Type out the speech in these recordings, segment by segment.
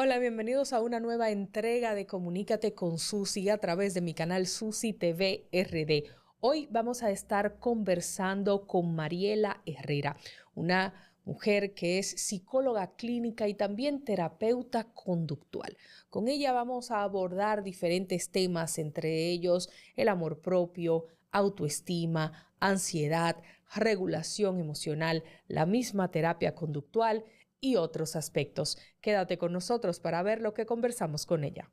Hola, bienvenidos a una nueva entrega de Comunícate con Susi a través de mi canal Susi TV RD. Hoy vamos a estar conversando con Mariela Herrera, una mujer que es psicóloga clínica y también terapeuta conductual. Con ella vamos a abordar diferentes temas, entre ellos el amor propio, autoestima, ansiedad, regulación emocional, la misma terapia conductual y otros aspectos. Quédate con nosotros para ver lo que conversamos con ella.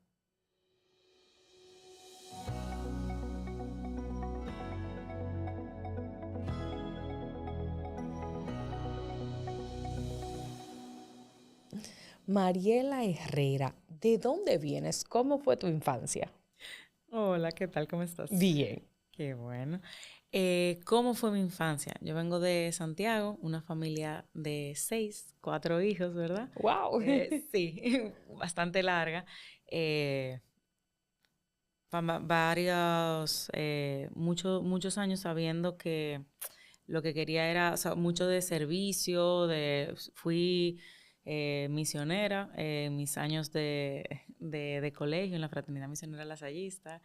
Mariela Herrera, ¿de dónde vienes? ¿Cómo fue tu infancia? Hola, ¿qué tal? ¿Cómo estás? Bien. Qué bueno. ¿Cómo fue mi infancia? Yo vengo de Santiago, una familia de cuatro hijos, ¿verdad? Wow. Sí, bastante larga. Eh, muchos años sabiendo que lo que quería era, o sea, mucho de servicio, fui misionera en mis años de colegio, en la Fraternidad Misionera Lasallista,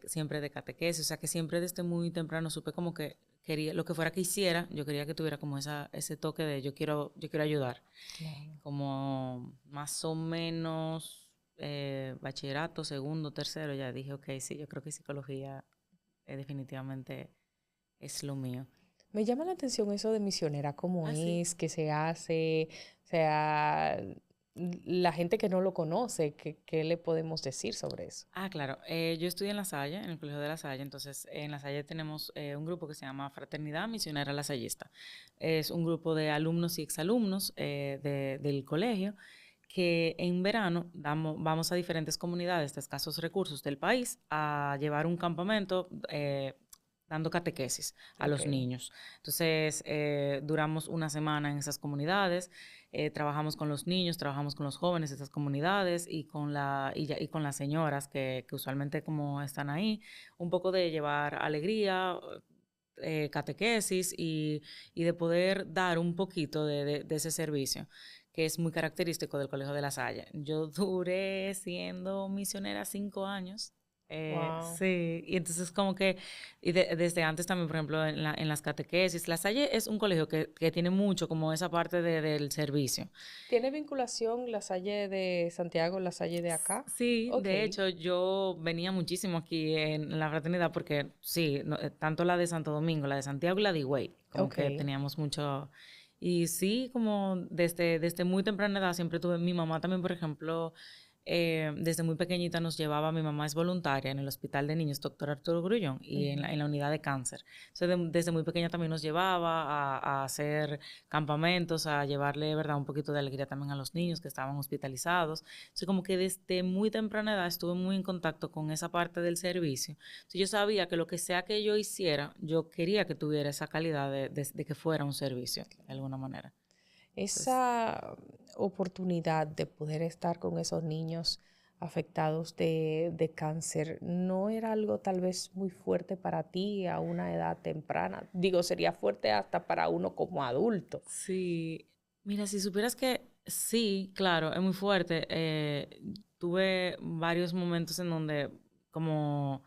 siempre de catequesis, o sea, que siempre desde muy temprano supe como que quería, lo que fuera que hiciera, yo quería que tuviera como ese toque de yo quiero ayudar. Claro. Como más o menos bachillerato, segundo, tercero, ya dije, ok, sí, yo creo que psicología definitivamente es lo mío. Me llama la atención eso de misionera, cómo Ah, sí. es, qué se hace, o sea, la gente que no lo conoce, ¿qué le podemos decir sobre eso? Ah, claro. Yo estudié en La Salle, en el Colegio de La Salle. Entonces, en La Salle tenemos un grupo que se llama Fraternidad Misionera Lasallista. Es un grupo de alumnos y exalumnos del colegio que en verano vamos a diferentes comunidades de escasos recursos del país a llevar un campamento dando catequesis a Ok. los niños. Entonces, duramos una semana en esas comunidades, trabajamos con los niños, trabajamos con los jóvenes de esas comunidades y con las señoras que usualmente como están ahí, un poco de llevar alegría, catequesis y de poder dar un poquito de ese servicio que es muy característico del Colegio de La Salle. Yo duré siendo misionera 5 años. Wow. Sí, y entonces como que desde antes también, por ejemplo, en las catequesis, La Salle es un colegio que tiene mucho como esa parte del servicio. ¿Tiene vinculación la Salle de Santiago, la Salle de acá? Sí, Ok. de hecho yo venía muchísimo aquí en la fraternidad porque sí, tanto la de Santo Domingo, la de Santiago y la de Higüey, como Ok. que teníamos mucho. Y sí, como desde muy temprana edad siempre tuve, mi mamá también, por ejemplo, desde muy pequeñita nos llevaba, mi mamá es voluntaria en el Hospital de Niños Doctor Arturo Grullón y en Ujú. la unidad de cáncer. Entonces, desde muy pequeña también nos llevaba a hacer campamentos, a llevarle, ¿verdad?, un poquito de alegría también a los niños que estaban hospitalizados. Entonces, como que desde muy temprana edad estuve muy en contacto con esa parte del servicio. Entonces, yo sabía que lo que sea que yo hiciera, yo quería que tuviera esa calidad de que fuera un servicio, de alguna manera. Entonces, Esa oportunidad de poder estar con esos niños afectados de cáncer no era algo tal vez muy fuerte para ti a una edad temprana. Digo, sería fuerte hasta para uno como adulto. sí, mira, si supieras que sí, claro, es muy fuerte. Tuve varios momentos en donde como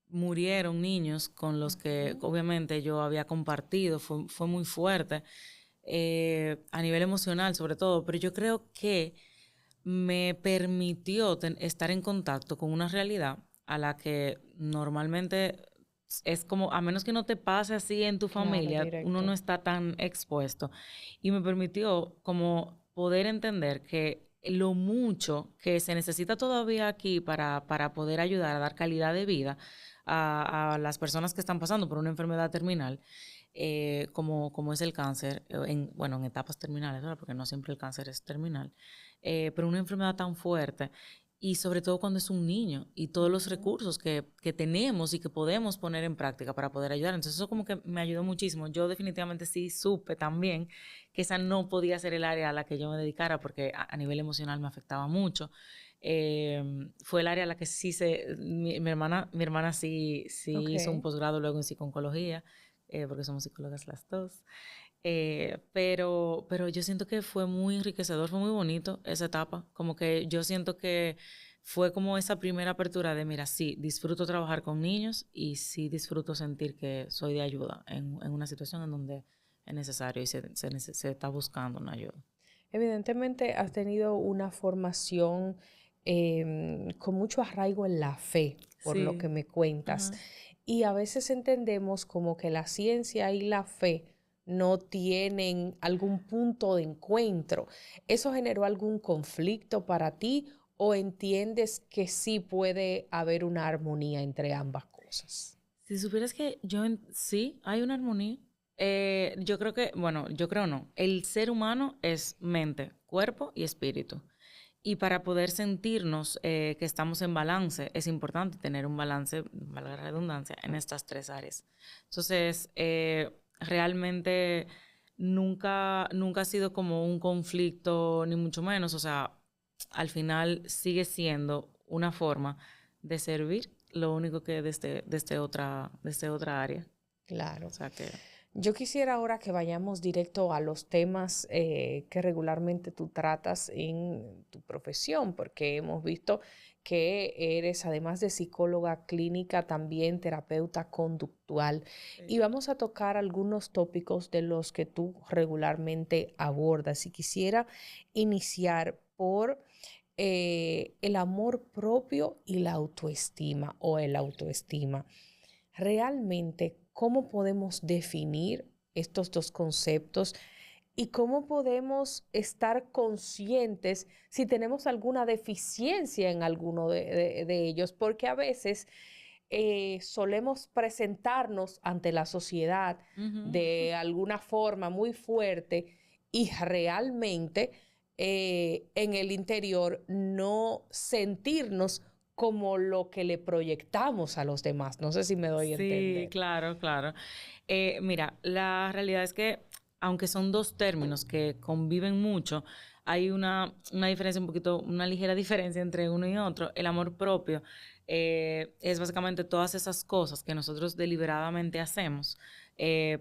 murieron niños con los que Ujú. obviamente yo había compartido, fue muy fuerte, a nivel emocional sobre todo, pero yo creo que me permitió estar en contacto con una realidad a la que normalmente es como, a menos que no te pase así en tu Claro, familia, uno no directo. está tan expuesto. Y me permitió como poder entender que lo mucho que se necesita todavía aquí para poder ayudar a dar calidad de vida a las personas que están pasando por una enfermedad terminal, como es el cáncer, bueno, en etapas terminales, ¿verdad? Porque no siempre el cáncer es terminal, pero una enfermedad tan fuerte y sobre todo cuando es un niño y todos los Ujú. recursos que tenemos y que podemos poner en práctica para poder ayudar. Entonces eso como que me ayudó muchísimo. Yo definitivamente sí supe también que esa no podía ser el área a la que yo me dedicara porque a nivel emocional me afectaba mucho. Fue el área a la que mi hermana sí Ok. hizo un posgrado luego en psico-oncología, porque somos psicólogas las dos. Pero yo siento que fue muy enriquecedor, fue muy bonito esa etapa. Como que yo siento que fue como esa primera apertura de, mira, sí, disfruto trabajar con niños y sí disfruto sentir que soy de ayuda en una situación en donde es necesario y se está buscando una ayuda. Evidentemente has tenido una formación con mucho arraigo en la fe, por lo que Sí. me cuentas. Ajá. Y a veces entendemos como que la ciencia y la fe no tienen algún punto de encuentro. ¿Eso generó algún conflicto para ti o entiendes que sí puede haber una armonía entre ambas cosas? Si supieras que sí, hay una armonía. Yo creo que, bueno, yo creo no. El ser humano es mente, cuerpo y espíritu. Y para poder sentirnos que estamos en balance, es importante tener un balance, valga la redundancia, en estas tres áreas. Entonces, realmente nunca ha sido como un conflicto, ni mucho menos. O sea, al final sigue siendo una forma de servir, lo único que desde otra área. O Claro. sea que Yo quisiera ahora que vayamos directo a los temas que regularmente tú tratas en tu profesión, porque hemos visto que eres, además de psicóloga clínica, también terapeuta conductual. Y sí. vamos a tocar algunos tópicos de los que tú regularmente abordas. Y quisiera iniciar por el amor propio y la autoestima o el autoestima. Realmente, ¿cómo podemos definir estos dos conceptos y cómo podemos estar conscientes si tenemos alguna deficiencia en alguno de ellos? Porque a veces solemos presentarnos ante la sociedad Ujú. de alguna forma muy fuerte y realmente en el interior no sentirnos como lo que le proyectamos a los demás. No sé si me doy a Sí, entender. claro, claro. Mira, la realidad es que, aunque son dos términos que conviven mucho, hay una diferencia un poquito, una ligera diferencia entre uno y otro. El amor propio es básicamente todas esas cosas que nosotros deliberadamente hacemos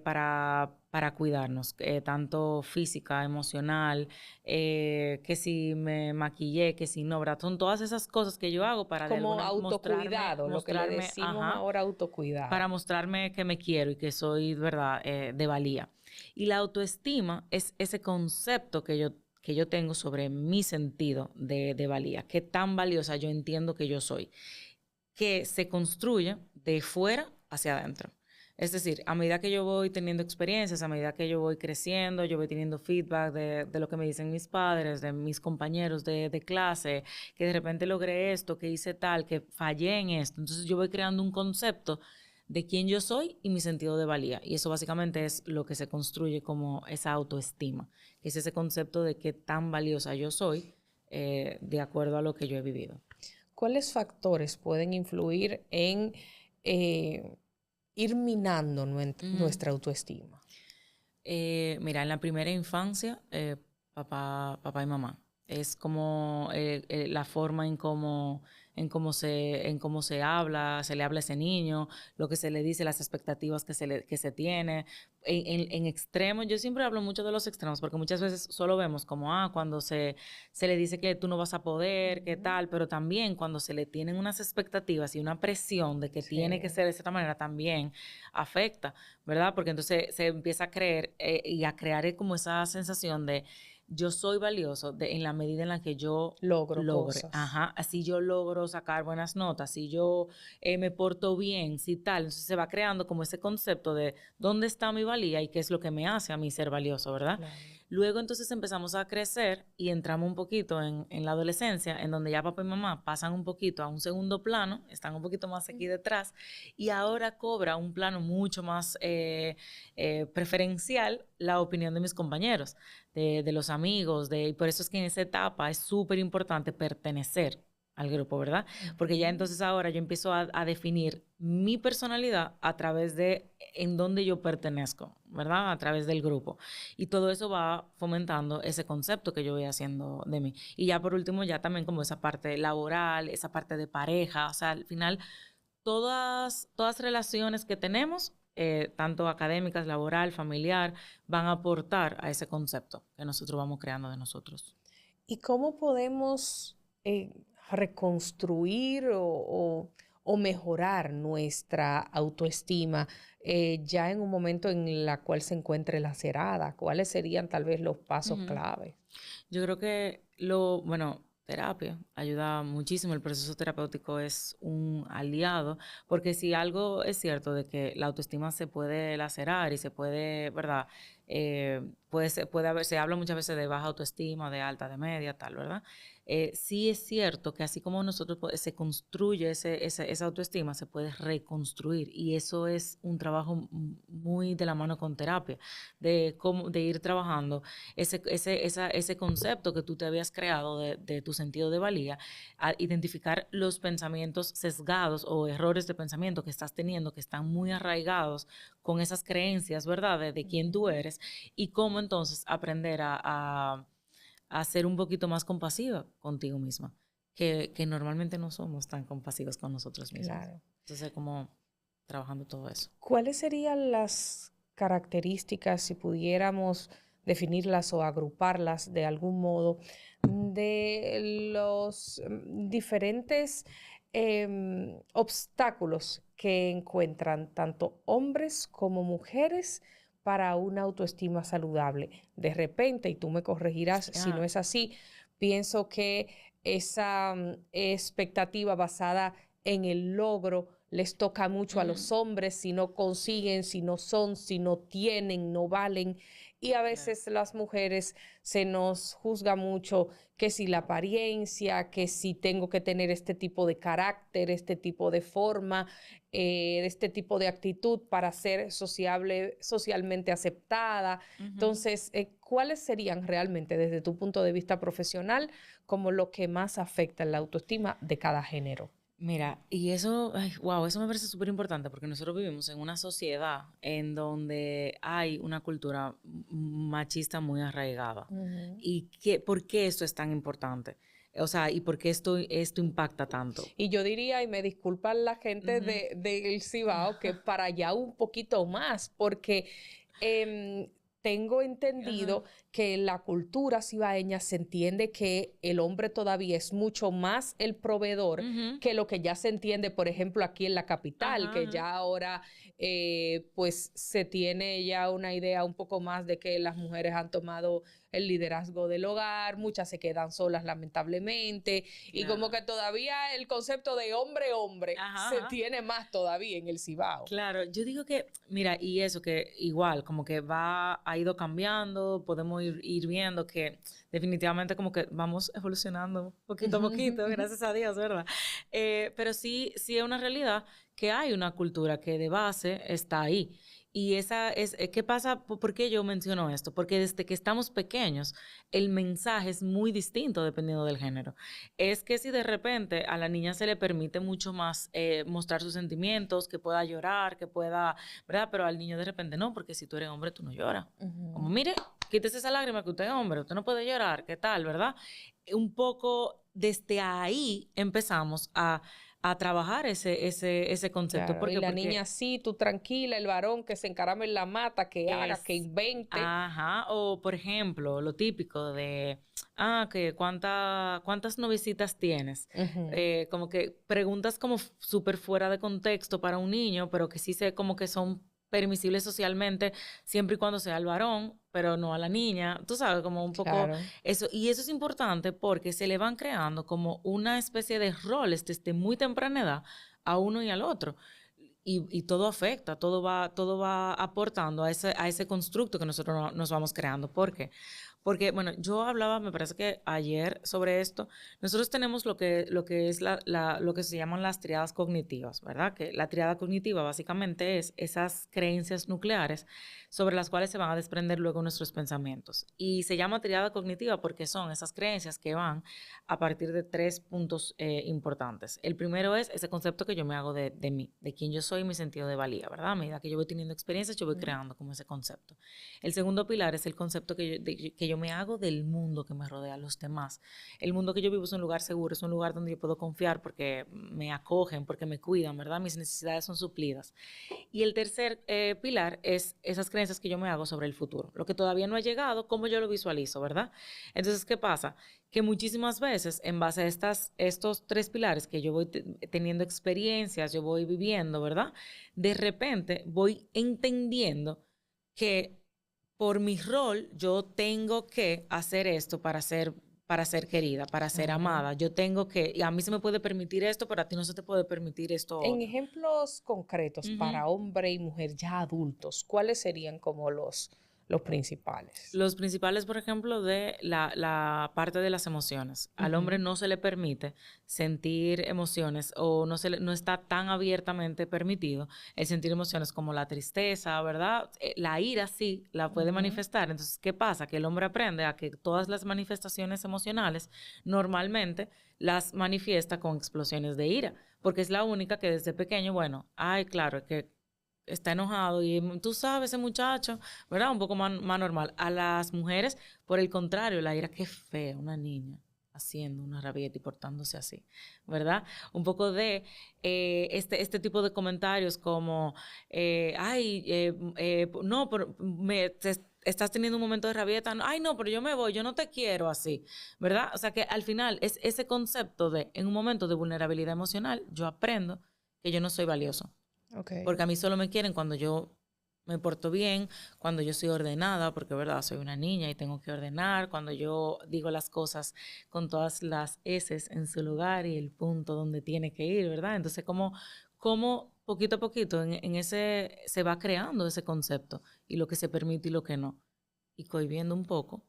para cuidarnos, tanto física, emocional, que si me maquillé, que si no, ¿verdad? Son todas esas cosas que yo hago para de Como alguna mostrarme, autocuidado, lo que le decimos ajá, ahora para autocuidado. mostrarme que me quiero y que soy, ¿verdad?, de valía. Y la autoestima es ese concepto que yo tengo sobre mi sentido de valía, qué tan valiosa yo entiendo que yo soy, que se construye de fuera hacia adentro. Es decir, a medida que yo voy teniendo experiencias, a medida que yo voy creciendo, yo voy teniendo feedback de lo que me dicen mis padres, de mis compañeros de clase, que de repente logré esto, que hice tal, que fallé en esto. Entonces yo voy creando un concepto de quién yo soy y mi sentido de valía. Y eso básicamente es lo que se construye como esa autoestima, que es ese concepto de qué tan valiosa yo soy de acuerdo a lo que yo he vivido. ¿Cuáles factores pueden influir en eh, ir minando Ujú. nuestra autoestima? Mira, en la primera infancia, papá y mamá. Es como la forma en cómo se habla, se le habla a ese niño, lo que se le dice, las expectativas que se tiene. En extremos, yo siempre hablo mucho de los extremos, porque muchas veces solo vemos como, cuando se le dice que tú no vas a poder, qué Ujú. tal, pero también cuando se le tienen unas expectativas y una presión de que tiene que Sí. ser de esta manera, también afecta. ¿Verdad? Porque entonces se empieza a creer y a crear como esa sensación de yo soy valioso en la medida en la que yo Logro logre. cosas. Ajá, así yo logro sacar buenas notas, si yo me porto bien, si tal. Entonces se va creando como ese concepto de dónde está mi valía y qué es lo que me hace a mí ser valioso, ¿verdad? Claro. Luego entonces empezamos a crecer y entramos un poquito en la adolescencia, en donde ya papá y mamá pasan un poquito a un segundo plano, están un poquito más aquí detrás, y ahora cobra un plano mucho más preferencial la opinión de mis compañeros, de los amigos, y por eso es que en esa etapa es súper importante pertenecer al grupo, ¿verdad? Porque ya Ujú. entonces ahora yo empiezo a definir mi personalidad a través de en dónde yo pertenezco, ¿verdad? A través del grupo. Y todo eso va fomentando ese concepto que yo voy haciendo de mí. Y ya por último, ya también como esa parte laboral, esa parte de pareja, o sea, al final todas relaciones que tenemos tanto académicas, laboral, familiar, van a aportar a ese concepto que nosotros vamos creando de nosotros. ¿Y cómo podemos reconstruir o mejorar nuestra autoestima ya en un momento en la cual se encuentre lacerada? ¿Cuáles serían tal vez los pasos Ujú. clave? Yo creo que bueno, terapia ayuda muchísimo. El proceso terapéutico es un aliado, porque si algo es cierto de que la autoestima se puede lacerar y se puede, ¿verdad? Puede haber, se habla muchas veces de baja autoestima, de alta, de media, tal, ¿verdad? Sí es cierto que así como nosotros se construye esa autoestima, se puede reconstruir y eso es un trabajo muy de la mano con terapia, de ir trabajando ese concepto que tú te habías creado de tu sentido de valía, a identificar los pensamientos sesgados o errores de pensamiento que estás teniendo, que están muy arraigados con esas creencias, ¿verdad? De quién tú Ujú. eres y cómo entonces aprender a ser un poquito más compasiva contigo misma, que normalmente no somos tan compasivos con nosotros mismos. Claro. Entonces, como trabajando todo eso. ¿Cuáles serían las características, si pudiéramos definirlas o agruparlas de algún modo, de los diferentes obstáculos que encuentran tanto hombres como mujeres para una autoestima saludable? De repente, y tú me corregirás si no Ah, es así, pienso que esa expectativa basada en el logro les toca mucho a ujú, los hombres si no consiguen, si no son, si no tienen, no valen. Y a claro. veces las mujeres se nos juzga mucho que si la apariencia, que si tengo que tener este tipo de carácter, este tipo de forma, este tipo de actitud para ser socialmente aceptada. Ujú. Entonces, ¿cuáles serían realmente desde tu punto de vista profesional como lo que más afecta en la autoestima de cada género? Mira, y eso, ay, wow, eso me parece súper importante porque nosotros vivimos en una sociedad en donde hay una cultura machista muy arraigada. Ujú. ¿Y por qué esto es tan importante? O sea, ¿y por qué esto impacta tanto? Y yo diría, y me disculpan la gente Ujú. del Cibao, que para allá un poquito más, porque tengo Ajá. entendido que en la cultura cibaeña se entiende que el hombre todavía es mucho más el proveedor Ujú. que lo que ya se entiende, por ejemplo, aquí en la capital, Ajá, que ajá. ya ahora pues se tiene ya una idea un poco más de que las mujeres han tomado el liderazgo del hogar, muchas se quedan solas lamentablemente, y como Claro. que todavía el concepto de hombre-hombre Ajá, se ajá. tiene más todavía en el Cibao. Claro, yo digo que, mira, y eso que igual, como que ha ido cambiando, podemos ir viendo que definitivamente como que vamos evolucionando poquito a Ujú, ujú, poquito, ujú. gracias a Dios, ¿verdad? Pero sí es una realidad que hay una cultura que de base está ahí. Y esa es, ¿qué pasa? ¿Por qué yo menciono esto? Porque desde que estamos pequeños, el mensaje es muy distinto dependiendo del género. Es que si de repente a la niña se le permite mucho más mostrar sus sentimientos, que pueda llorar, que pueda, ¿verdad? Pero al niño de repente no, porque si tú eres hombre, tú no lloras. Como, Ujú. mire, quítese esa lágrima que usted es hombre, usted no puede llorar, ¿qué tal, verdad? Un poco desde ahí empezamos a trabajar ese concepto. Claro, ¿Por y qué? la niña Porque sí, tú tranquila, el varón que se encarame en la mata, que haga, que es, invente. ajá, o por ejemplo, lo típico de, que cuántas novicitas tienes. Ujú. Como que preguntas como súper fuera de contexto para un niño, pero que sí sé como que son permisibles socialmente, siempre y cuando sea el varón, pero no a la niña. Tú sabes, como un poco Claro. eso. Y eso es importante porque se le van creando como una especie de roles desde muy temprana edad a uno y al otro. Y todo afecta, todo va aportando a ese constructo que nosotros nos vamos creando. ¿Por qué? Porque, bueno, yo hablaba, me parece que ayer sobre esto. Nosotros tenemos lo que es lo que se llaman las triadas cognitivas, ¿verdad? Que la triada cognitiva básicamente es esas creencias nucleares sobre las cuales se van a desprender luego nuestros pensamientos. Y se llama triada cognitiva porque son esas creencias que van a partir de tres puntos importantes. El primero es ese concepto que yo me hago de mí, de quién yo soy y mi sentido de valía, ¿verdad? A medida que yo voy teniendo experiencias, yo voy Ujú. creando como ese concepto. El segundo pilar es el concepto que yo yo me hago del mundo que me rodea, los demás. El mundo que yo vivo es un lugar seguro, es un lugar donde yo puedo confiar porque me acogen, porque me cuidan, ¿verdad? Mis necesidades son suplidas. Y el tercer pilar es esas creencias que yo me hago sobre el futuro. Lo que todavía no ha llegado, cómo yo lo visualizo, ¿verdad? Entonces, ¿qué pasa? Que muchísimas veces, en base a estos tres pilares que yo voy teniendo experiencias, yo voy viviendo, ¿verdad? De repente voy entendiendo que por mi rol yo tengo que hacer esto para ser querida, para ser amada. Yo tengo que, y a mí se me puede permitir esto, pero a ti no se te puede permitir esto En otro. ejemplos concretos para hombre y mujer ya adultos, ¿cuáles serían como los principales? Los principales, por ejemplo, de la parte de las emociones. Al hombre no se le permite sentir emociones o no está tan abiertamente permitido el sentir emociones como la tristeza, ¿verdad? La ira sí la puede manifestar. Entonces, ¿qué pasa? Que el hombre aprende a que todas las manifestaciones emocionales normalmente las manifiesta con explosiones de ira, porque es la única que desde pequeño, bueno, ay, claro, que está enojado y tú sabes, ese muchacho, ¿verdad? Un poco más normal. A las mujeres, por el contrario, la ira, qué fea, una niña haciendo una rabieta y portándose así, ¿verdad? Un poco de este tipo de comentarios como, no, pero estás teniendo un momento de rabieta, ay, no, pero yo me voy, yo no te quiero así, ¿verdad? O sea que al final es ese concepto de, en un momento de vulnerabilidad emocional, yo aprendo que yo no soy valioso. Okay. Porque a mí solo me quieren cuando yo me porto bien, cuando yo soy ordenada, porque verdad, soy una niña y tengo que ordenar, cuando yo digo las cosas con todas las eses en su lugar y el punto donde tiene que ir, ¿verdad? Entonces, como poquito a poquito en ese se va creando ese concepto y lo que se permite y lo que no, y cohibiendo un poco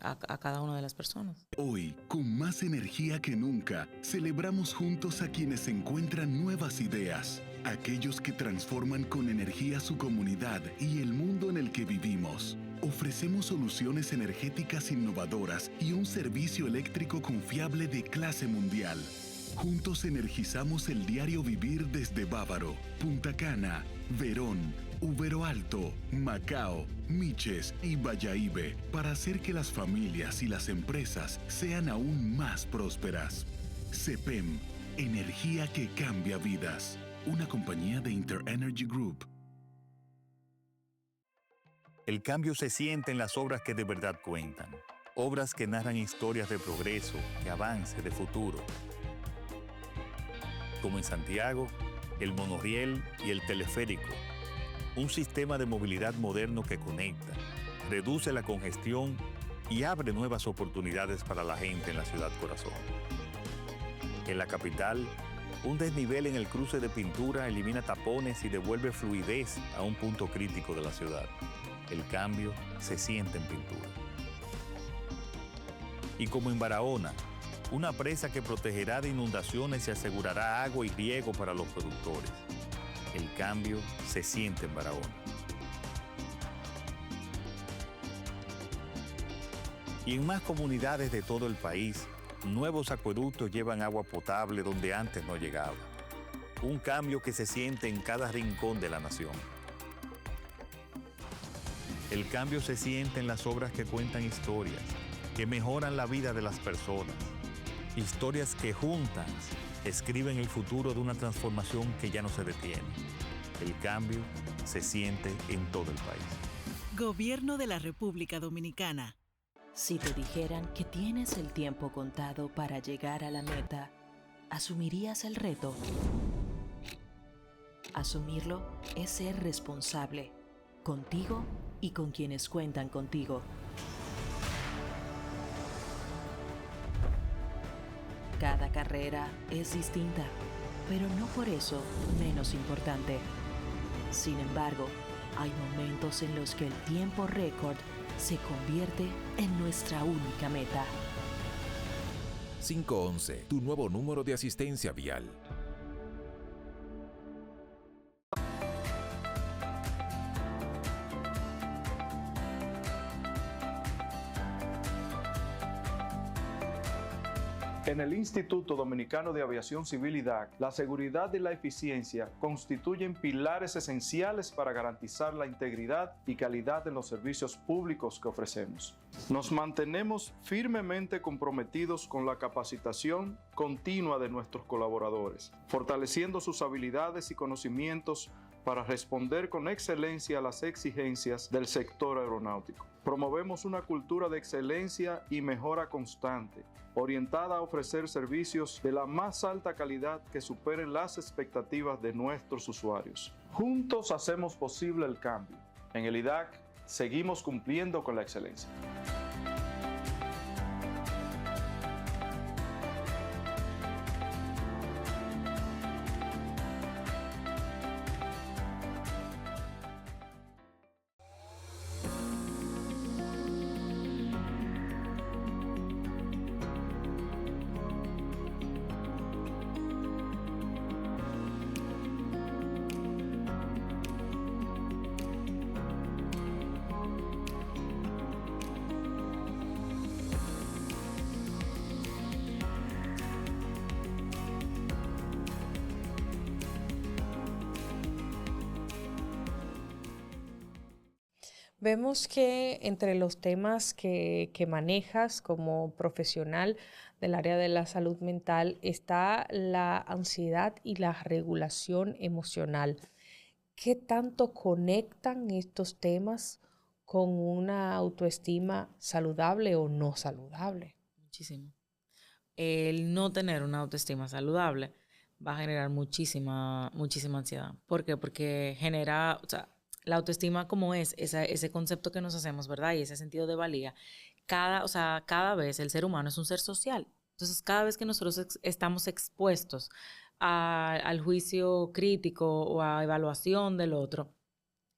a cada una de las personas. Hoy, con más energía que nunca, celebramos juntos a quienes encuentran nuevas ideas, aquellos que transforman con energía su comunidad y el mundo en el que vivimos. Ofrecemos soluciones energéticas innovadoras y un servicio eléctrico confiable de clase mundial. Juntos energizamos el diario vivir desde Bávaro, Punta Cana, Verón, Ubero Alto, Macao, Miches y Bayahíbe para hacer que las familias y las empresas sean aún más prósperas. CEPEM, energía que cambia vidas. Una compañía de InterEnergy Group. El cambio se siente en las obras que de verdad cuentan. Obras que narran historias de progreso, de avance, de futuro. Como en Santiago, el monorriel y el teleférico. Un sistema de movilidad moderno que conecta, reduce la congestión y abre nuevas oportunidades para la gente en la ciudad corazón. En la capital, un desnivel en el cruce de Pintura elimina tapones y devuelve fluidez a un punto crítico de la ciudad. El cambio se siente en Pintura. Y como en Barahona, una presa que protegerá de inundaciones y asegurará agua y riego para los productores. El cambio se siente en Barahona. Y en más comunidades de todo el país, nuevos acueductos llevan agua potable donde antes no llegaba. Un cambio que se siente en cada rincón de la nación. El cambio se siente en las obras que cuentan historias, que mejoran la vida de las personas. Historias que juntas escriben el futuro de una transformación que ya no se detiene. El cambio se siente en todo el país. Gobierno de la República Dominicana. Si te dijeran que tienes el tiempo contado para llegar a la meta, ¿asumirías el reto? Asumirlo es ser responsable, contigo y con quienes cuentan contigo. Cada carrera es distinta, pero no por eso menos importante. Sin embargo, hay momentos en los que el tiempo récord se convierte en nuestra única meta. 511, tu nuevo número de asistencia vial. En el Instituto Dominicano de Aviación Civil IDAC, la seguridad y la eficiencia constituyen pilares esenciales para garantizar la integridad y calidad de los servicios públicos que ofrecemos. Nos mantenemos firmemente comprometidos con la capacitación continua de nuestros colaboradores, fortaleciendo sus habilidades y conocimientos para responder con excelencia a las exigencias del sector aeronáutico. Promovemos una cultura de excelencia y mejora constante, orientada a ofrecer servicios de la más alta calidad que superen las expectativas de nuestros usuarios. Juntos hacemos posible el cambio. En el IDAC seguimos cumpliendo con la excelencia. Vemos que entre los temas que manejas como profesional del área de la salud mental está la ansiedad y la regulación emocional. ¿Qué tanto conectan estos temas con una autoestima saludable o no saludable? Muchísimo. El no tener una autoestima saludable va a generar muchísima ansiedad. ¿Por qué? Porque genera, o sea, la autoestima como es, ese concepto que nos hacemos, ¿verdad? Y ese sentido de valía, cada vez el ser humano es un ser social. Entonces, cada vez que nosotros estamos expuestos al juicio crítico o a evaluación del otro,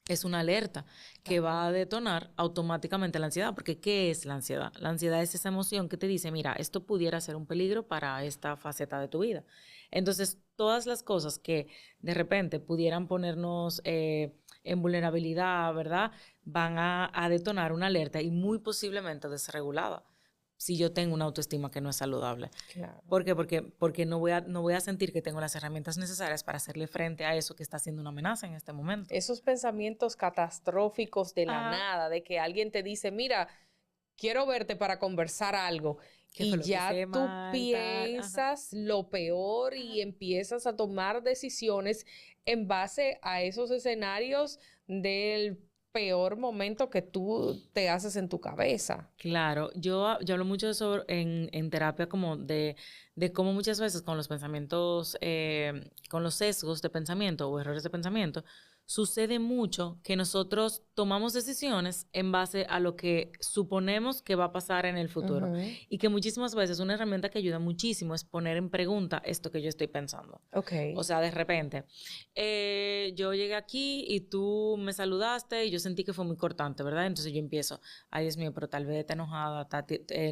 es una alerta que va a detonar automáticamente la ansiedad. Porque ¿qué es la ansiedad? La ansiedad es esa emoción que te dice, mira, esto pudiera ser un peligro para esta faceta de tu vida. Entonces, todas las cosas que de repente pudieran ponernos en vulnerabilidad, ¿verdad? Van a detonar una alerta y muy posiblemente desregulada si yo tengo una autoestima que no es saludable. Claro. ¿Por qué? Porque no voy a sentir que tengo las herramientas necesarias para hacerle frente a eso que está siendo una amenaza en este momento. Esos pensamientos catastróficos de la nada, de que alguien te dice, mira, quiero verte para conversar algo. Y ya tú piensas lo peor y empiezas a tomar decisiones en base a esos escenarios del peor momento que tú te haces en tu cabeza. Claro, yo hablo mucho de eso en terapia, como de cómo muchas veces con los pensamientos, con los sesgos de pensamiento o errores de pensamiento, sucede mucho que nosotros tomamos decisiones en base a lo que suponemos que va a pasar en el futuro. Y que muchísimas veces una herramienta que ayuda muchísimo es poner en pregunta esto que yo estoy pensando. Okay. O sea, de repente, yo llegué aquí y tú me saludaste y yo sentí que fue muy cortante, ¿verdad? Entonces yo empiezo, ay Dios mío, pero tal vez está enojada,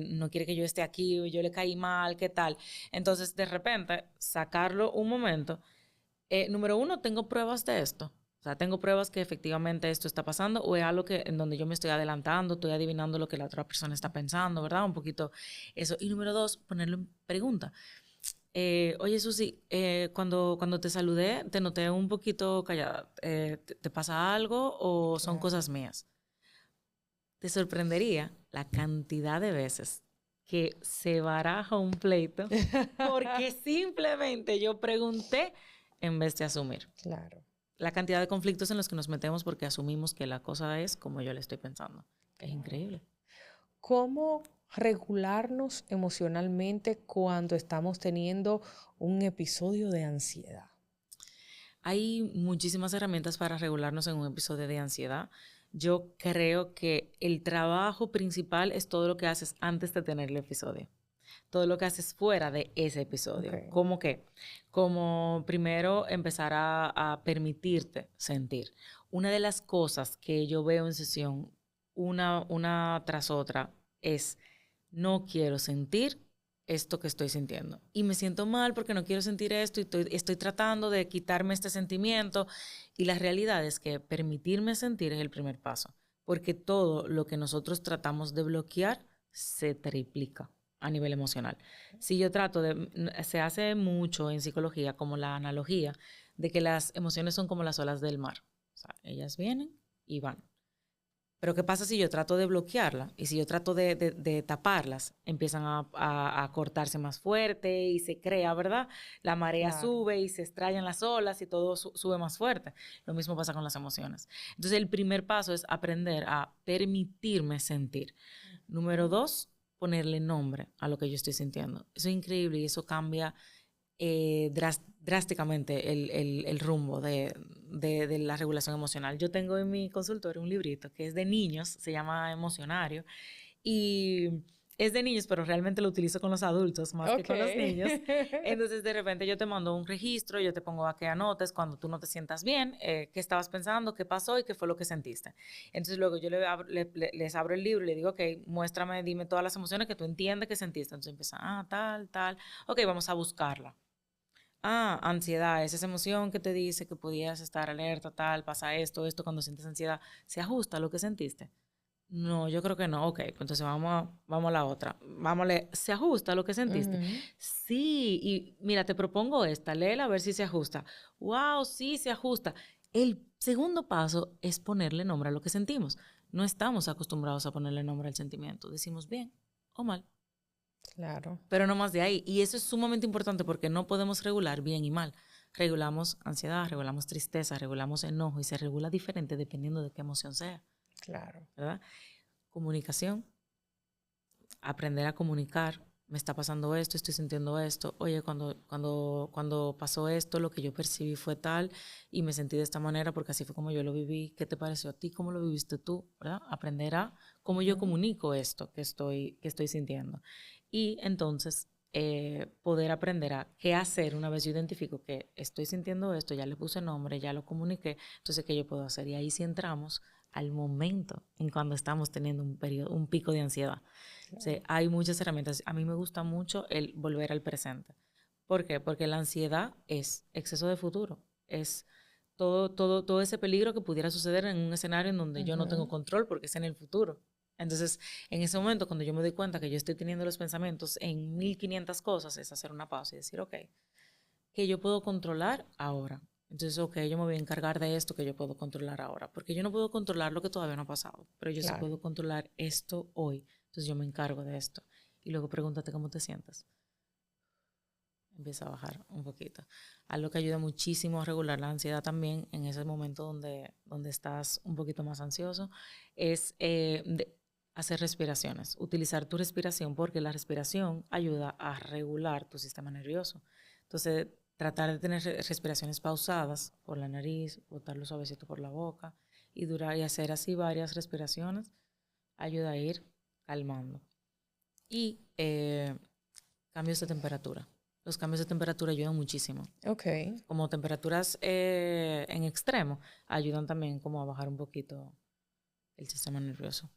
no quiere que yo esté aquí, o yo le caí mal, ¿qué tal? Entonces, de repente, sacarlo un momento. Número uno, tengo pruebas de esto. O sea, tengo pruebas que efectivamente esto está pasando, o es algo en donde yo me estoy adelantando, estoy adivinando lo que la otra persona está pensando, ¿verdad? Un poquito eso. Y número dos, ponerlo en pregunta. Oye, Susi, cuando te saludé, te noté un poquito callada. ¿Te pasa algo o son cosas mías? Te sorprendería la cantidad de veces que se baraja un pleito porque simplemente yo pregunté en vez de asumir. Claro. La cantidad de conflictos en los que nos metemos porque asumimos que la cosa es como yo le estoy pensando. Es increíble. ¿Cómo regularnos emocionalmente cuando estamos teniendo un episodio de ansiedad? Hay muchísimas herramientas para regularnos en un episodio de ansiedad. Yo creo que el trabajo principal es todo lo que haces antes de tener el episodio. Todo lo que haces fuera de ese episodio. Okay. ¿Cómo qué? Como primero empezar a permitirte sentir. Una de las cosas que yo veo en sesión, una tras otra, es no quiero sentir esto que estoy sintiendo. Y me siento mal porque no quiero sentir esto y estoy tratando de quitarme este sentimiento. Y la realidad es que permitirme sentir es el primer paso. Porque todo lo que nosotros tratamos de bloquear se triplica. a nivel emocional. Si yo trato se hace mucho en psicología como la analogía de que las emociones son como las olas del mar. O sea, ellas vienen y van. Pero ¿qué pasa si yo trato de bloquearla? Y si yo trato de taparlas, empiezan a cortarse más fuerte y se crea, ¿verdad? La marea sube y se estrellan las olas y todo sube más fuerte. Lo mismo pasa con las emociones. Entonces, el primer paso es aprender a permitirme sentir. Número 2, ponerle nombre a lo que yo estoy sintiendo. Eso es increíble y eso cambia drásticamente el rumbo de la regulación emocional. Yo tengo en mi consultorio un librito que es de niños, se llama Emocionario, y es de niños, pero realmente lo utilizo con los adultos más que con los niños. Entonces, de repente yo te mando un registro, yo te pongo a que anotes cuando tú no te sientas bien, qué estabas pensando, qué pasó y qué fue lo que sentiste. Entonces, luego yo les abro el libro y le digo, ok, muéstrame, dime todas las emociones que tú entiendes que sentiste. Entonces empieza, tal. Ok, vamos a buscarla. Ansiedad, es esa emoción que te dice que podías estar alerta, tal, pasa esto, cuando sientes ansiedad, ¿se ajusta a lo que sentiste? No, yo creo que no. Ok, pues entonces vamos a la otra. ¿Se ajusta a lo que sentiste? Sí, y mira, te propongo esta, léela a ver si se ajusta. Wow, sí, se ajusta. El segundo paso es ponerle nombre a lo que sentimos. No estamos acostumbrados a ponerle nombre al sentimiento. Decimos bien o mal. Claro. Pero no más de ahí. Y eso es sumamente importante porque no podemos regular bien y mal. Regulamos ansiedad, regulamos tristeza, regulamos enojo y se regula diferente dependiendo de qué emoción sea. Claro. ¿Verdad? Comunicación. Aprender a comunicar. Me está pasando esto, estoy sintiendo esto. Oye, cuando pasó esto, lo que yo percibí fue tal y me sentí de esta manera porque así fue como yo lo viví. ¿Qué te pareció a ti? ¿Cómo lo viviste tú? ¿Verdad? Aprender a cómo yo comunico esto que estoy sintiendo. Y entonces poder aprender a qué hacer una vez yo identifico que estoy sintiendo esto, ya le puse nombre, ya lo comuniqué, entonces ¿qué yo puedo hacer? Y ahí sí entramos al momento en cuando estamos teniendo un pico de ansiedad. Claro. O sea, hay muchas herramientas. A mí me gusta mucho el volver al presente. ¿Por qué? Porque la ansiedad es exceso de futuro, es todo ese peligro que pudiera suceder en un escenario en donde yo no tengo control porque es en el futuro. Entonces, en ese momento, cuando yo me doy cuenta que yo estoy teniendo los pensamientos en 1500 cosas, es hacer una pausa y decir, ok, ¿qué yo puedo controlar ahora? Entonces, ok, yo me voy a encargar de esto que yo puedo controlar ahora, porque yo no puedo controlar lo que todavía no ha pasado, pero yo sí puedo controlar esto hoy. Entonces, yo me encargo de esto. Y luego pregúntate cómo te sientes. Empieza a bajar un poquito. Algo que ayuda muchísimo a regular la ansiedad también en ese momento donde estás un poquito más ansioso es hacer respiraciones, utilizar tu respiración porque la respiración ayuda a regular tu sistema nervioso. Entonces, tratar de tener respiraciones pausadas por la nariz, botarlo suavecito por la boca y hacer así varias respiraciones ayuda a ir calmando. Y cambios de temperatura. Los cambios de temperatura ayudan muchísimo. Okay. Como temperaturas en extremo ayudan también como a bajar un poquito el sistema nervioso.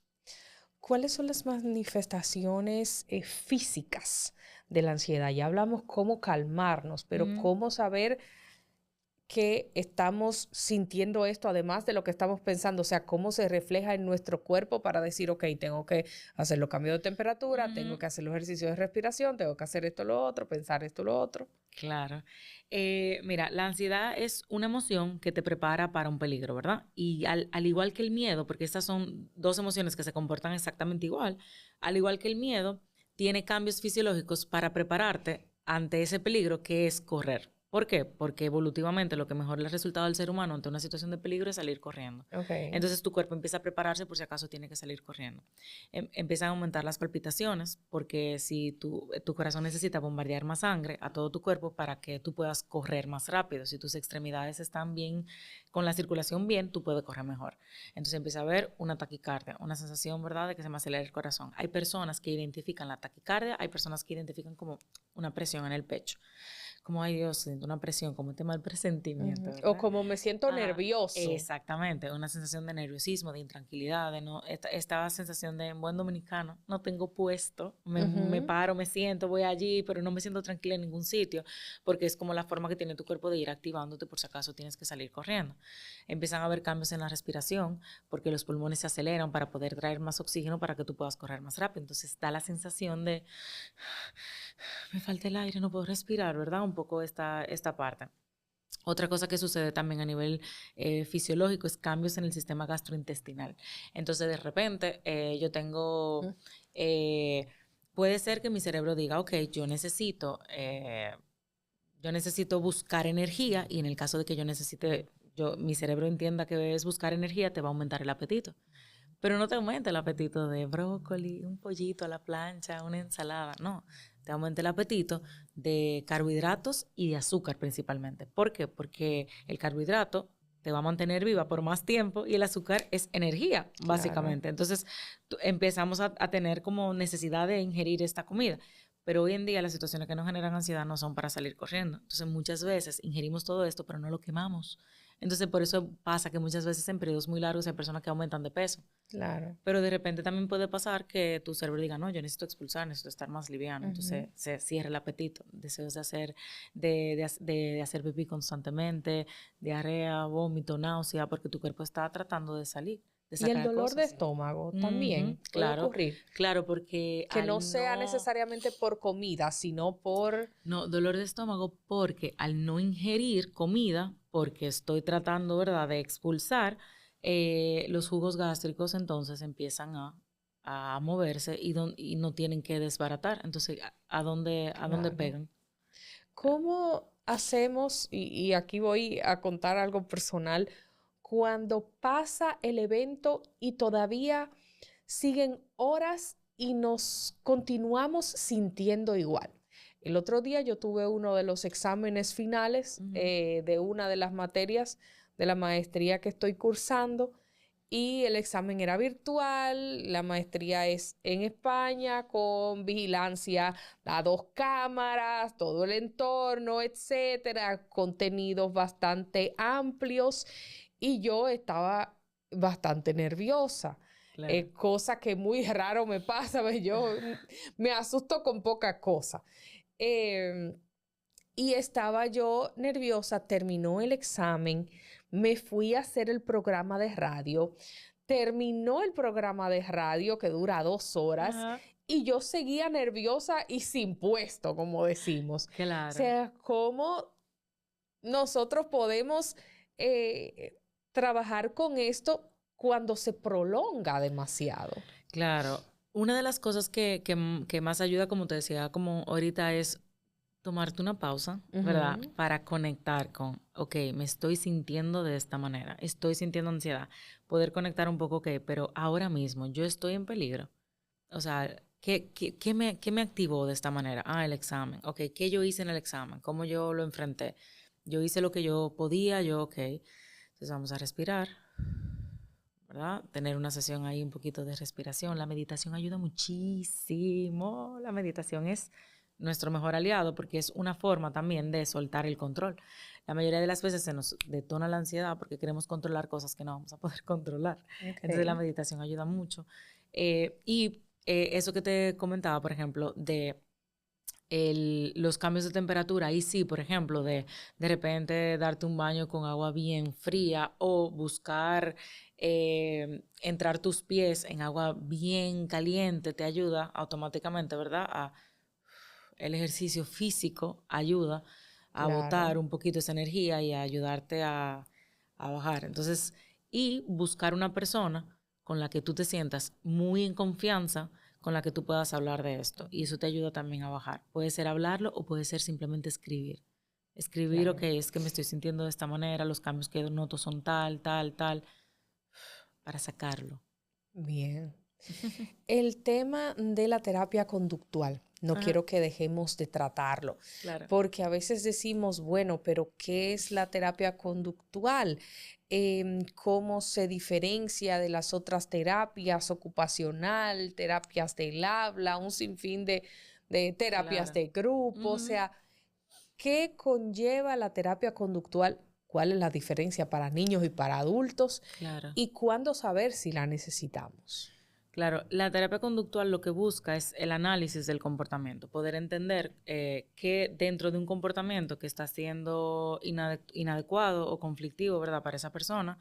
¿Cuáles son las manifestaciones físicas de la ansiedad? Ya hablamos cómo calmarnos, pero cómo saber que estamos sintiendo esto además de lo que estamos pensando, o sea, cómo se refleja en nuestro cuerpo para decir, ok, tengo que hacer los cambios de temperatura, tengo que hacer los ejercicios de respiración, tengo que hacer esto, lo otro, pensar esto, lo otro. Claro. Mira, la ansiedad es una emoción que te prepara para un peligro, ¿verdad? Y al igual que el miedo, porque estas son dos emociones que se comportan exactamente igual, al igual que el miedo, tiene cambios fisiológicos para prepararte ante ese peligro que es correr. ¿Por qué? Porque evolutivamente lo que mejor le resultado al ser humano ante una situación de peligro es salir corriendo. Okay. Entonces tu cuerpo empieza a prepararse por si acaso tiene que salir corriendo. Empiezan a aumentar las palpitaciones porque si tu corazón necesita bombardear más sangre a todo tu cuerpo para que tú puedas correr más rápido. Si tus extremidades están bien, con la circulación bien, tú puedes correr mejor. Entonces empieza a haber una taquicardia, una sensación, ¿verdad?, de que se me acelera el corazón. Hay personas que identifican la taquicardia, hay personas que identifican como una presión en el pecho. como, ay Dios, siento una presión, como un tema del presentimiento. Ujú. ¿Verdad? O como me siento nervioso. Exactamente, una sensación de nerviosismo, de intranquilidad, de no, esta sensación de en buen dominicano, no tengo puesto, me paro, me siento, voy allí, pero no me siento tranquila en ningún sitio, porque es como la forma que tiene tu cuerpo de ir activándote por si acaso tienes que salir corriendo. Empiezan a haber cambios en la respiración, porque los pulmones se aceleran para poder traer más oxígeno para que tú puedas correr más rápido. Entonces da la sensación de, me falta el aire, no puedo respirar, ¿verdad? Un poco esta parte. Otra cosa que sucede también a nivel fisiológico es cambios en el sistema gastrointestinal. Entonces, de repente, yo tengo, puede ser que mi cerebro diga, ok, yo necesito buscar energía, y en el caso de que yo necesite, mi cerebro entienda que es buscar energía, te va a aumentar el apetito. Pero no te aumenta el apetito de brócoli, un pollito a la plancha, una ensalada, no. Te aumenta el apetito de carbohidratos y de azúcar principalmente. ¿Por qué? Porque el carbohidrato te va a mantener viva por más tiempo y el azúcar es energía, básicamente. Claro. Entonces empezamos a tener como necesidad de ingerir esta comida. Pero hoy en día las situaciones que nos generan ansiedad no son para salir corriendo. Entonces muchas veces ingerimos todo esto, pero no lo quemamos. Entonces por eso pasa que muchas veces en periodos muy largos hay personas que aumentan de peso. Claro. Pero de repente también puede pasar que tu cerebro diga, no, yo necesito expulsar, necesito estar más liviano. Entonces se cierra el apetito, deseos de hacer pipí constantemente, diarrea, vómito, náusea, porque tu cuerpo está tratando de salir. Y el dolor de estómago también puede ocurrir. Claro, porque que no sea necesariamente por comida, sino por... No, dolor de estómago porque al no ingerir comida, porque estoy tratando, ¿verdad?, de expulsar, los jugos gástricos entonces empiezan a moverse y no tienen que desbaratar. Entonces, ¿a dónde pegan? ¿Cómo hacemos, y aquí voy a contar algo personal, cuando pasa el evento y todavía siguen horas y nos continuamos sintiendo igual? El otro día yo tuve uno de los exámenes finales de una de las materias de la maestría que estoy cursando, y el examen era virtual. La maestría es en España con vigilancia a 2 cámaras, todo el entorno, etcétera, contenidos bastante amplios, y yo estaba bastante nerviosa. Claro. Cosa que muy raro me pasa, yo me asusto con poca cosa. Y estaba yo nerviosa, terminó el examen, me fui a hacer el programa de radio, terminó el programa de radio que dura 2 horas, y yo seguía nerviosa y sin puesto, como decimos. Claro. O sea, ¿cómo nosotros podemos trabajar con esto cuando se prolonga demasiado? Claro. Una de las cosas que más ayuda, como te decía, como ahorita, es tomarte una pausa, ¿verdad? Para conectar con, ok, me estoy sintiendo de esta manera, estoy sintiendo ansiedad. Poder conectar un poco, ok, pero ahora mismo yo estoy en peligro. O sea, ¿qué me activó de esta manera? El examen. Ok, ¿qué yo hice en el examen? ¿Cómo yo lo enfrenté? Yo hice lo que yo podía, ok. Entonces vamos a respirar, ¿verdad? Tener una sesión ahí, un poquito de respiración. La meditación ayuda muchísimo. La meditación es nuestro mejor aliado porque es una forma también de soltar el control. La mayoría de las veces se nos detona la ansiedad porque queremos controlar cosas que no vamos a poder controlar. Okay. Entonces la meditación ayuda mucho. Eso que te comentaba, por ejemplo, de los cambios de temperatura, ahí sí, por ejemplo, de repente darte un baño con agua bien fría o buscar entrar tus pies en agua bien caliente, te ayuda automáticamente, ¿verdad? El ejercicio físico ayuda a botar un poquito esa energía y a ayudarte a bajar. Entonces, y buscar una persona con la que tú te sientas muy en confianza, con la que tú puedas hablar de esto. Y eso te ayuda también a bajar. Puede ser hablarlo o puede ser simplemente escribir. Escribir, ok, es que me estoy sintiendo de esta manera, los cambios que noto son tal, para sacarlo. Bien. El tema de la terapia conductual, no quiero que dejemos de tratarlo, porque a veces decimos, bueno, pero ¿qué es la terapia conductual? ¿Cómo se diferencia de las otras terapias ocupacional, terapias del habla, un sinfín de terapias de grupo? O sea, ¿Qué conlleva la terapia conductual? ¿Cuál es la diferencia para niños y para adultos? Claro. ¿Y cuándo saber si la necesitamos? Claro, la terapia conductual lo que busca es el análisis del comportamiento, poder entender que dentro de un comportamiento que está siendo inadecuado o conflictivo, ¿verdad?, para esa persona,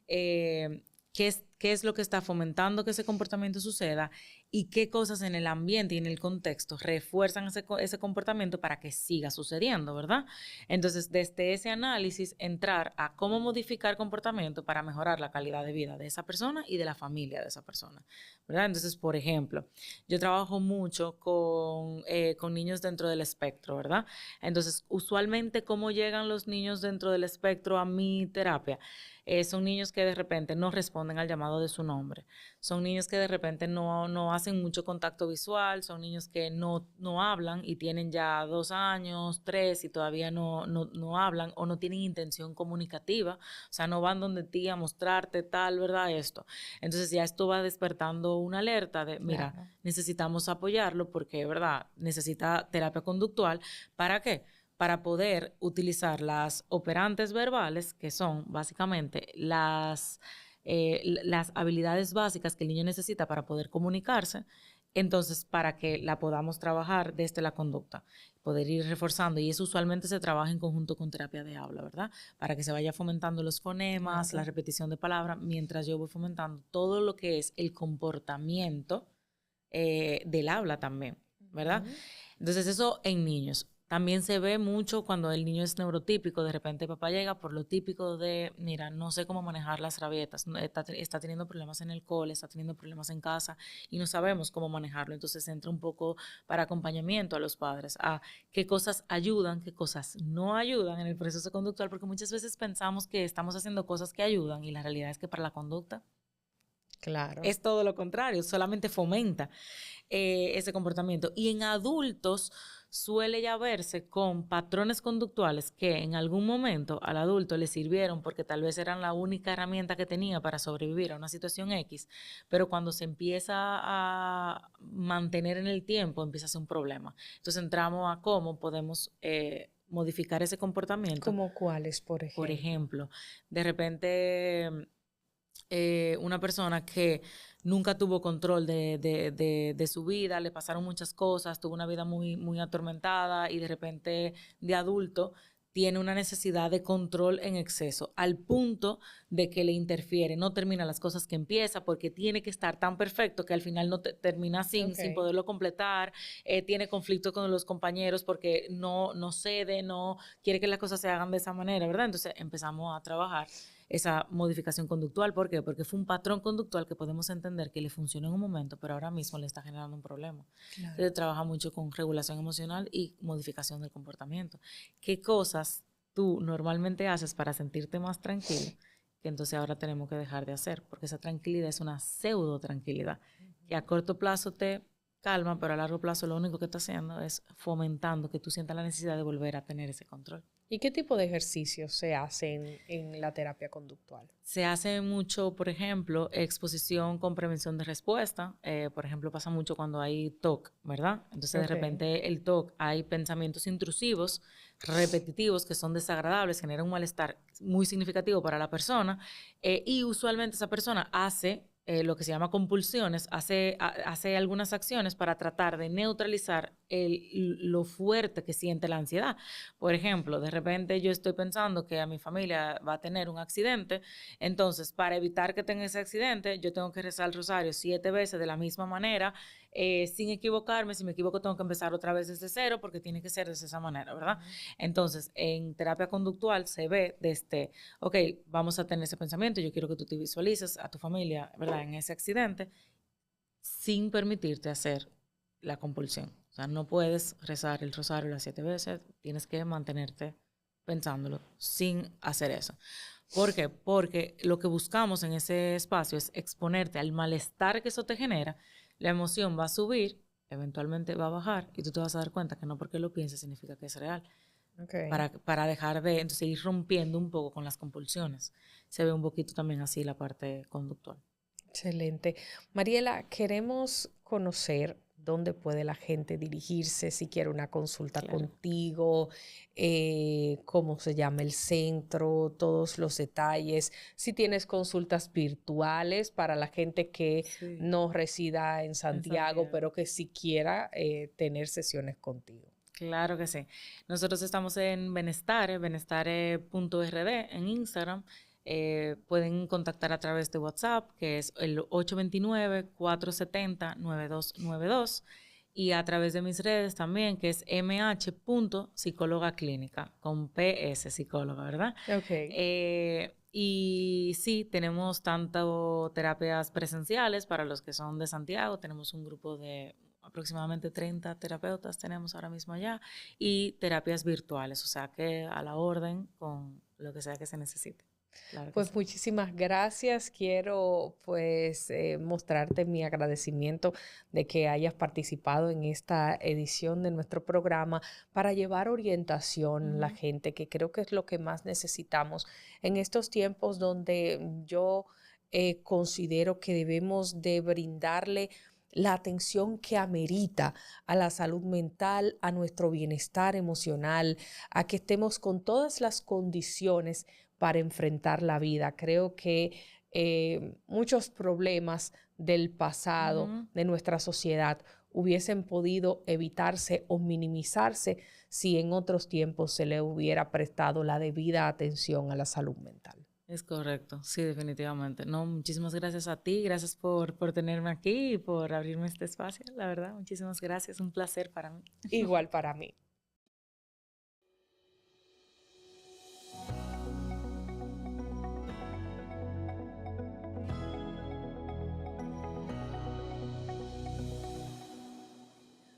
qué es lo que está fomentando que ese comportamiento suceda y qué cosas en el ambiente y en el contexto refuerzan ese comportamiento para que siga sucediendo, ¿verdad? Entonces, desde ese análisis, entrar a cómo modificar comportamiento para mejorar la calidad de vida de esa persona y de la familia de esa persona, ¿verdad? Entonces, por ejemplo, yo trabajo mucho con niños dentro del espectro, ¿verdad? Entonces, usualmente, ¿cómo llegan los niños dentro del espectro a mi terapia? Son niños que de repente no responden al llamado de su nombre, son niños que de repente no hacen mucho contacto visual, son niños que no hablan y tienen ya 2 años, 3 y todavía no hablan o no tienen intención comunicativa, o sea, no van donde ti a mostrarte tal, ¿verdad? Esto. Entonces ya esto va despertando una alerta de, mira, Claro. necesitamos apoyarlo porque, ¿verdad?, necesita terapia conductual. ¿Para qué? Para poder utilizar las operantes verbales, que son básicamente las habilidades básicas que el niño necesita para poder comunicarse, entonces para que la podamos trabajar desde la conducta, poder ir reforzando, y eso usualmente se trabaja en conjunto con terapia de habla, ¿verdad? Para que se vaya fomentando los fonemas, Claro. la repetición de palabras, mientras yo voy fomentando todo lo que es el comportamiento del habla también, ¿verdad? Entonces eso en niños. También se ve mucho cuando el niño es neurotípico, de repente papá llega por lo típico de, mira, no sé cómo manejar las rabietas, está teniendo problemas en el cole, está teniendo problemas en casa y no sabemos cómo manejarlo. Entonces entra un poco para acompañamiento a los padres, a qué cosas ayudan, qué cosas no ayudan en el proceso conductual, porque muchas veces pensamos que estamos haciendo cosas que ayudan y la realidad es que para la conducta Claro. es todo lo contrario, solamente fomenta ese comportamiento. Y en adultos suele ya verse con patrones conductuales que en algún momento al adulto le sirvieron porque tal vez eran la única herramienta que tenía para sobrevivir a una situación X, pero cuando se empieza a mantener en el tiempo empieza a ser un problema. Entonces entramos a cómo podemos modificar ese comportamiento. ¿Cómo cuáles, por ejemplo? Por ejemplo, de repente una persona que nunca tuvo control de su vida, le pasaron muchas cosas, tuvo una vida muy, muy atormentada y de repente de adulto tiene una necesidad de control en exceso, al punto de que le interfiere, no termina las cosas que empieza porque tiene que estar tan perfecto que al final no termina sin poderlo completar, tiene conflicto con los compañeros porque no cede, no quiere que las cosas se hagan de esa manera, ¿verdad? Entonces empezamos a trabajar esa modificación conductual. ¿Por qué? Porque fue un patrón conductual que podemos entender que le funcionó en un momento, pero ahora mismo le está generando un problema. Claro. Entonces trabaja mucho con regulación emocional y modificación del comportamiento. ¿Qué cosas tú normalmente haces para sentirte más tranquilo? Que entonces ahora tenemos que dejar de hacer, porque esa tranquilidad es una pseudo tranquilidad, que a corto plazo te calma, pero a largo plazo lo único que está haciendo es fomentando que tú sientas la necesidad de volver a tener ese control. ¿Y qué tipo de ejercicios se hacen en la terapia conductual? Se hace mucho, por ejemplo, exposición con prevención de respuesta. Por ejemplo, pasa mucho cuando hay TOC, ¿verdad? Entonces, de repente, el TOC, hay pensamientos intrusivos, repetitivos, que son desagradables, generan un malestar muy significativo para la persona, y usualmente esa persona hace lo que se llama compulsiones, hace algunas acciones para tratar de neutralizar lo fuerte que siente la ansiedad. Por ejemplo, de repente yo estoy pensando que a mi familia va a tener un accidente, entonces para evitar que tenga ese accidente, yo tengo que rezar el rosario 7 veces de la misma manera, sin equivocarme. Si me equivoco tengo que empezar otra vez desde cero porque tiene que ser de esa manera, ¿verdad? Entonces, en terapia conductual se ve desde, ok, vamos a tener ese pensamiento, yo quiero que tú te visualices a tu familia, ¿verdad?, en ese accidente, sin permitirte hacer la compulsión. O sea, no puedes rezar el rosario las 7 veces, tienes que mantenerte pensándolo sin hacer eso. ¿Por qué? Porque lo que buscamos en ese espacio es exponerte al malestar que eso te genera. La emoción va a subir, eventualmente va a bajar y tú te vas a dar cuenta que no porque lo pienses significa que es real. Okay. Para dejar de entonces, ir rompiendo un poco con las compulsiones. Se ve un poquito también así la parte conductual. Excelente. Mariela, queremos conocer ¿dónde puede la gente dirigirse si quiere una consulta Claro. contigo? ¿Cómo se llama el centro? Todos los detalles. Si tienes consultas virtuales para la gente que Sí, no resida en Santiago, Santiago. pero que sí quiera tener sesiones contigo. Claro que sí. Nosotros estamos en Benestare, benestare.rd en Instagram. Pueden contactar a través de WhatsApp, que es el 829-470-9292. Y a través de mis redes también, que es mh.psicóloga con PS, psicóloga, ¿verdad? Ok. Y sí, tenemos tanto terapias presenciales para los que son de Santiago, tenemos un grupo de aproximadamente 30 terapeutas tenemos ahora mismo allá, y terapias virtuales, o sea que a la orden con lo que sea que se necesite. Claro que Pues sí. muchísimas gracias. Quiero pues mostrarte mi agradecimiento de que hayas participado en esta edición de nuestro programa para llevar orientación a la gente, que creo que es lo que más necesitamos en estos tiempos donde yo considero que debemos de brindarle la atención que amerita a la salud mental, a nuestro bienestar emocional, a que estemos con todas las condiciones para enfrentar la vida. Creo que muchos problemas del pasado, Ujú. de nuestra sociedad, hubiesen podido evitarse o minimizarse si en otros tiempos se le hubiera prestado la debida atención a la salud mental. Es correcto, sí, definitivamente. No, muchísimas gracias a ti, gracias por tenerme aquí y por abrirme este espacio, la verdad, muchísimas gracias, un placer para mí. Igual para mí.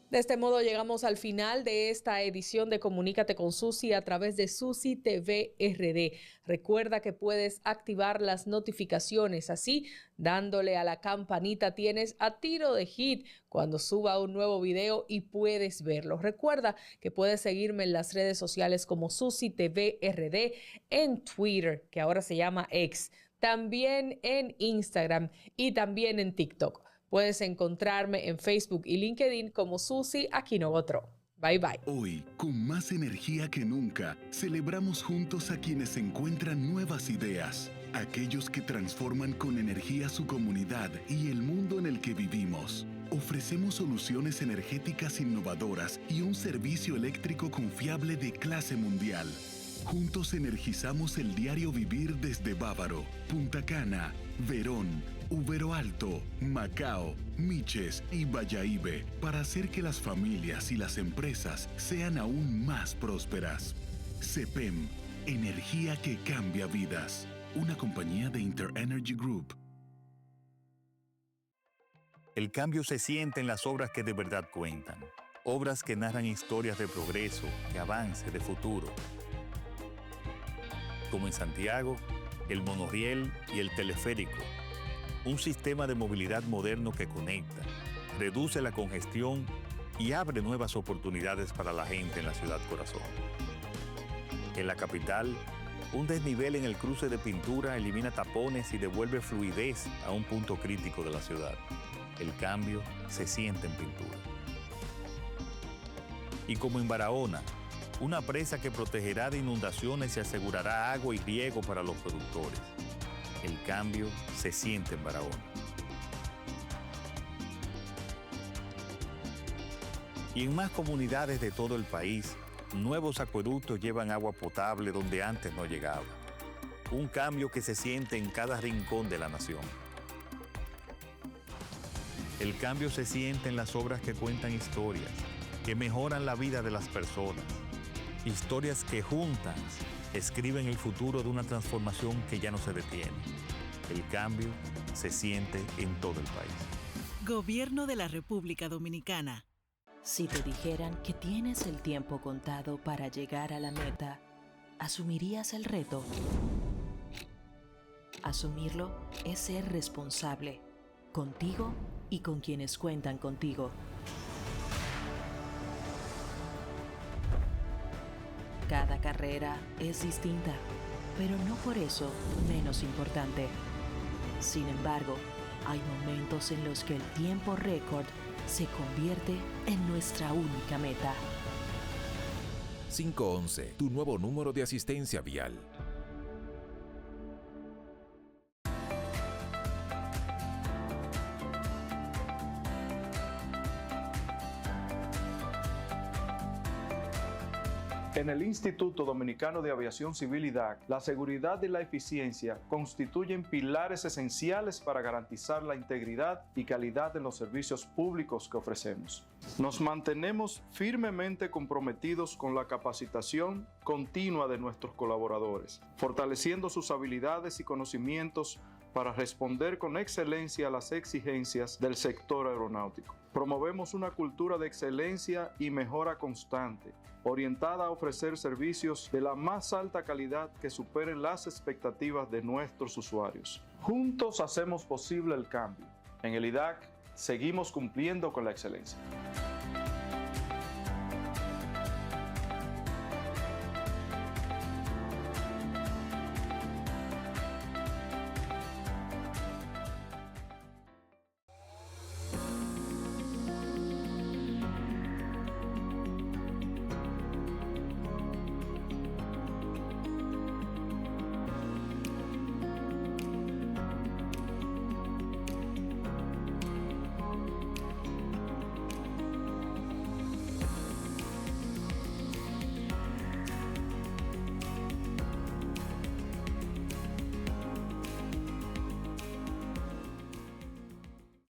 De este modo llegamos al final de esta edición de Comunícate con Susi a través de Susi TV RD. Recuerda que puedes activar las notificaciones, así dándole a la campanita tienes a tiro de hit cuando suba un nuevo video y puedes verlo. Recuerda que puedes seguirme en las redes sociales como Susi TV RD, en Twitter, que ahora se llama X, también en Instagram y también en TikTok. Puedes encontrarme en Facebook y LinkedIn como Susi Aquino-Gotro. Bye bye. Hoy, con más energía que nunca, celebramos juntos a quienes encuentran nuevas ideas, aquellos que transforman con energía su comunidad y el mundo en el que vivimos. Ofrecemos soluciones energéticas innovadoras y un servicio eléctrico confiable de clase mundial. Juntos energizamos el diario vivir desde Bávaro, Punta Cana, Verón, Ubero Alto, Macao, Miches y Bayahibe para hacer que las familias y las empresas sean aún más prósperas. CEPEM, energía que cambia vidas. Una compañía de InterEnergy Group. El cambio se siente en las obras que de verdad cuentan. Obras que narran historias de progreso, de avance, de futuro. Como en Santiago, el monorriel y el teleférico. Un sistema de movilidad moderno que conecta, reduce la congestión y abre nuevas oportunidades para la gente en la ciudad corazón. En la capital, un desnivel en el cruce de Pintura elimina tapones y devuelve fluidez a un punto crítico de la ciudad. El cambio se siente en Pintura. Y como en Barahona, una presa que protegerá de inundaciones y asegurará agua y riego para los productores. El cambio se siente en Barahona. Y en más comunidades de todo el país, nuevos acueductos llevan agua potable donde antes no llegaba. Un cambio que se siente en cada rincón de la nación. El cambio se siente en las obras que cuentan historias, que mejoran la vida de las personas. Historias que juntas escriben el futuro de una transformación que ya no se detiene. El cambio se siente en todo el país. Gobierno de la República Dominicana. Si te dijeran que tienes el tiempo contado para llegar a la meta, ¿asumirías el reto? Asumirlo es ser responsable, contigo y con quienes cuentan contigo. Cada carrera es distinta, pero no por eso menos importante. Sin embargo, hay momentos en los que el tiempo récord se convierte en nuestra única meta. 511, tu nuevo número de asistencia vial. En el Instituto Dominicano de Aviación Civil IDAC, la seguridad y la eficiencia constituyen pilares esenciales para garantizar la integridad y calidad de los servicios públicos que ofrecemos. Nos mantenemos firmemente comprometidos con la capacitación continua de nuestros colaboradores, fortaleciendo sus habilidades y conocimientos para responder con excelencia a las exigencias del sector aeronáutico. Promovemos una cultura de excelencia y mejora constante, orientada a ofrecer servicios de la más alta calidad que superen las expectativas de nuestros usuarios. Juntos hacemos posible el cambio. En el IDAC seguimos cumpliendo con la excelencia.